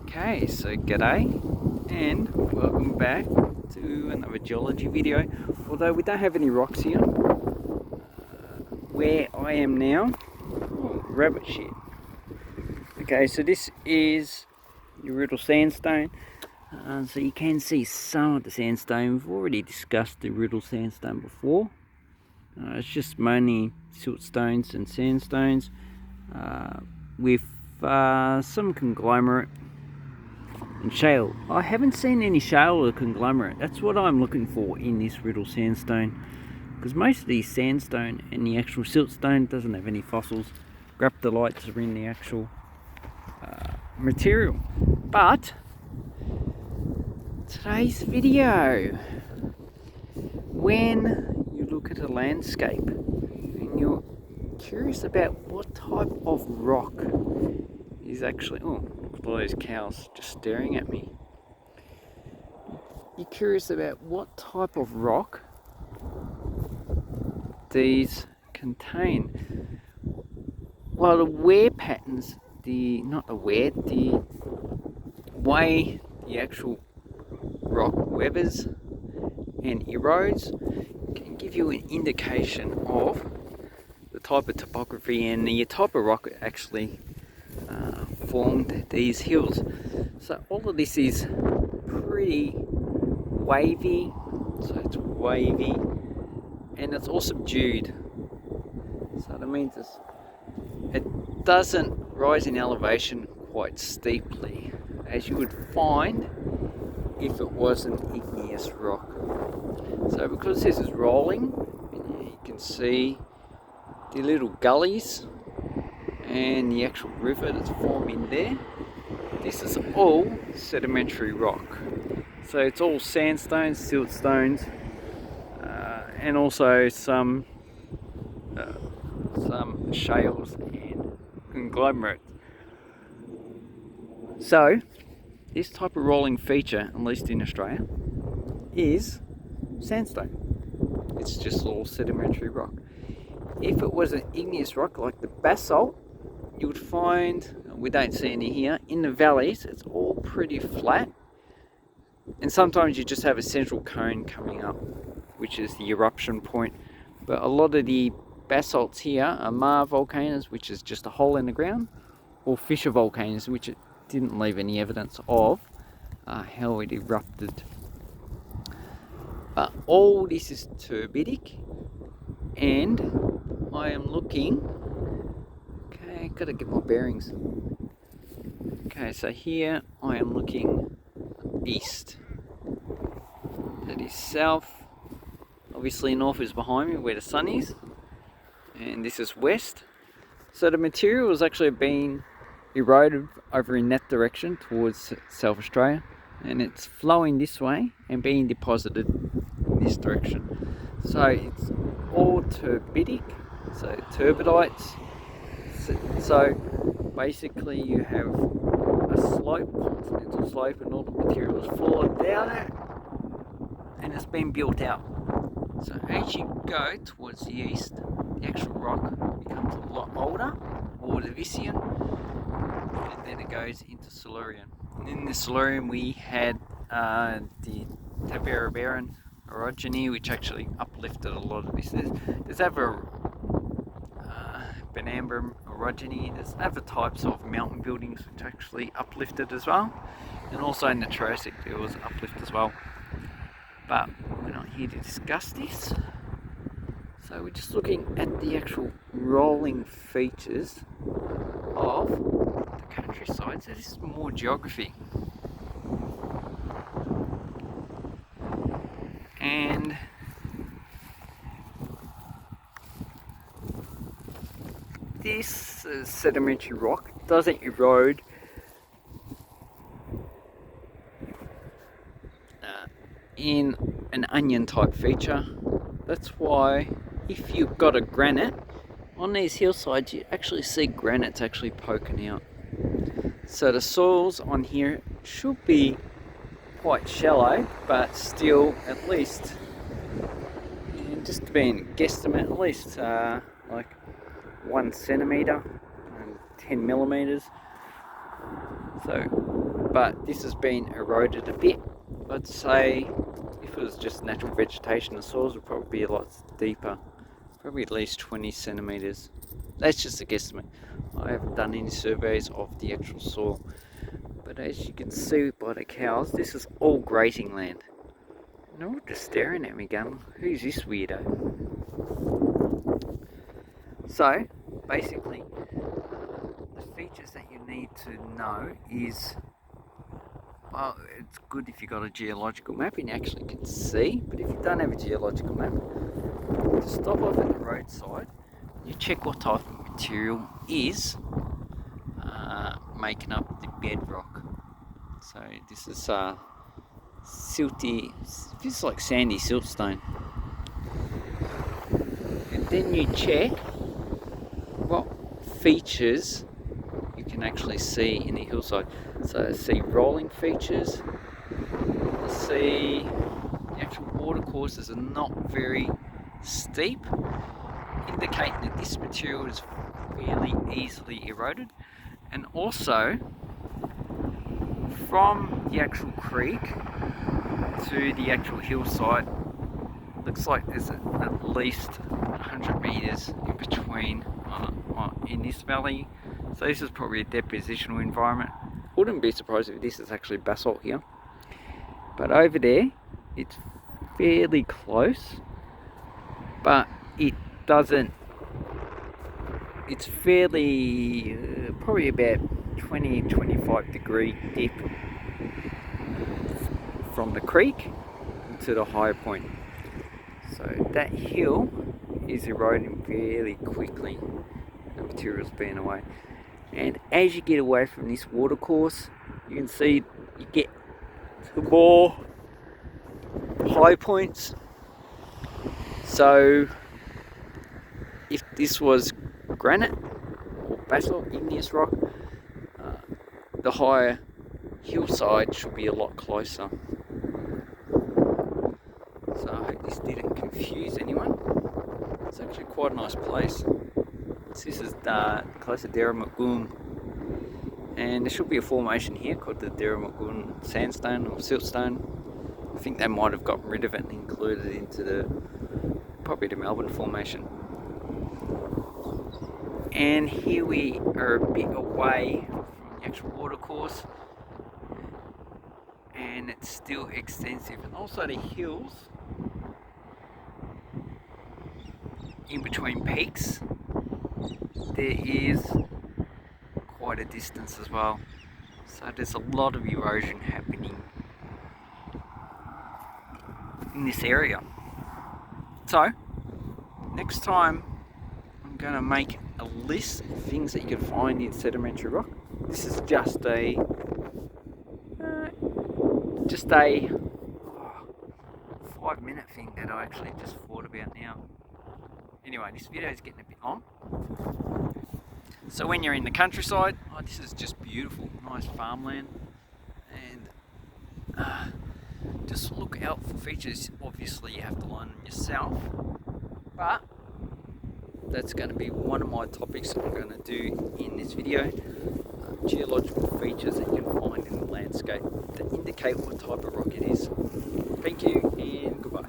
Okay, so g'day and welcome back to another geology video. Although we don't have any rocks here, where I am now, rabbit shit. Okay, so this is your Riddle Sandstone. So you can see some of the sandstone. We've already discussed the Riddle Sandstone before. It's just mainly siltstones and sandstones with some conglomerate and shale. I haven't seen any shale or conglomerate. That's what I'm looking for in this Riddle Sandstone, because most of these sandstone and the actual siltstone doesn't have any fossils. Graptolites are in the actual material. But today's video, when you look at a landscape and you're curious about what type of rock is actually, look at all those cows just staring at me. You're curious about what type of rock these contain. Well, the wear patterns, the way the actual rock weathers and erodes can give you an indication of the type of topography and the type of rock that actually formed these hills. So all of this is pretty wavy, so it's wavy and it's all subdued. So that means it doesn't rise in elevation quite steeply as you would find if it was an igneous rock. So because this is rolling, and you can see the little gullies and the actual river that's forming there, this is all sedimentary rock. So it's all sandstones, siltstones, and also some shales and conglomerates. So this type of rolling feature, at least in Australia, is sandstone. It's just all sedimentary rock. If it was an igneous rock like the basalt, you would find, we don't see any here, in the valleys it's all pretty flat, and sometimes you just have a central cone coming up, which is the eruption point. But a lot of the basalts here are Mare volcanoes, which is just a hole in the ground, or fissure volcanoes, which it didn't leave any evidence of how it erupted. But all this is turbidic, and I am looking, okay, gotta get my bearings. Okay, so here I am looking east. That is south. Obviously north is behind me where the sun is, and this is west. So the material has actually been eroded over in that direction towards South Australia, and it's flowing this way and being deposited in this direction. So it's all turbidic, so turbidites. So basically you have a slope, continental slope, and all the material has fallen down it and it's been built out. So as you go towards the east, the actual rock becomes a lot older, Ordovician, and then it goes into Silurian. And in the Silurian we had the Tabarabaran orogeny, which actually uplifted a lot of this. There's other Benambra orogeny, there's other types of mountain buildings which actually uplifted as well, and also in the Triassic there was uplift as well. But we're not here to discuss this. So we're just looking at the actual rolling features of the countryside. So this is more geography. And this sedimentary rock doesn't erode in an onion type feature. That's why if you've got a granite on these hillsides, you actually see granites actually poking out. So the soils on here should be quite shallow, but still at least, just being a guesstimate, at least like 1 centimetre and 10 millimeters. So So, but this has been eroded a bit. I'd say if it was just natural vegetation, the soils would probably be a lot deeper, probably at least 20 centimeters. That's just a guesstimate. I haven't done any surveys of the actual soil, but as you can see by the cows, this is all grazing land. And they're all just staring at me going, who's this weirdo? So, basically, the features that you need to know is, well, it's good if you've got a geological map and you actually can see, but if you don't have a geological map, just stop off at the roadside, you check what type of material is making up the bedrock. So this is silty, this is like sandy siltstone. And then you check what features you can actually see in the hillside. So I see rolling features, I see the actual water courses are not very steep, indicating that this material is fairly easily eroded. And also, from the actual creek to the actual hillside, looks like there's at least 100 meters in between in this valley. So this is probably a depositional environment. Wouldn't be surprised if this is actually basalt here. But over there, it's fairly close, but it doesn't, it's fairly, probably about 20-25 degree dip from the creek to the higher point. So that hill is eroding fairly quickly, the material's being away. And as you get away from this watercourse, you can see you get to more high points. So if this was granite or basalt, igneous rock, the higher hillside should be a lot closer. So I hope this didn't confuse anyone. It's actually quite a nice place. This is close to Derrimut, and there should be a formation here called the Derrimut sandstone or siltstone. I think they might have gotten rid of it and included it into probably the Melbourne formation. And here we are a bit away from the actual watercourse, and it's still extensive. And also the hills in between peaks, there is quite a distance as well. So there's a lot of erosion happening in this area. So next time I'm going to make a list of things that you can find in sedimentary rock. This is just a 5-minute thing that I actually just thought about now. Anyway, this video is getting a bit long. So when you're in the countryside, this is just beautiful, nice farmland, and just look out for features. Obviously you have to learn them yourself, but that's going to be one of my topics I'm going to do in this video. Geological features that you can find in the landscape that indicate what type of rock it is. Thank you and goodbye.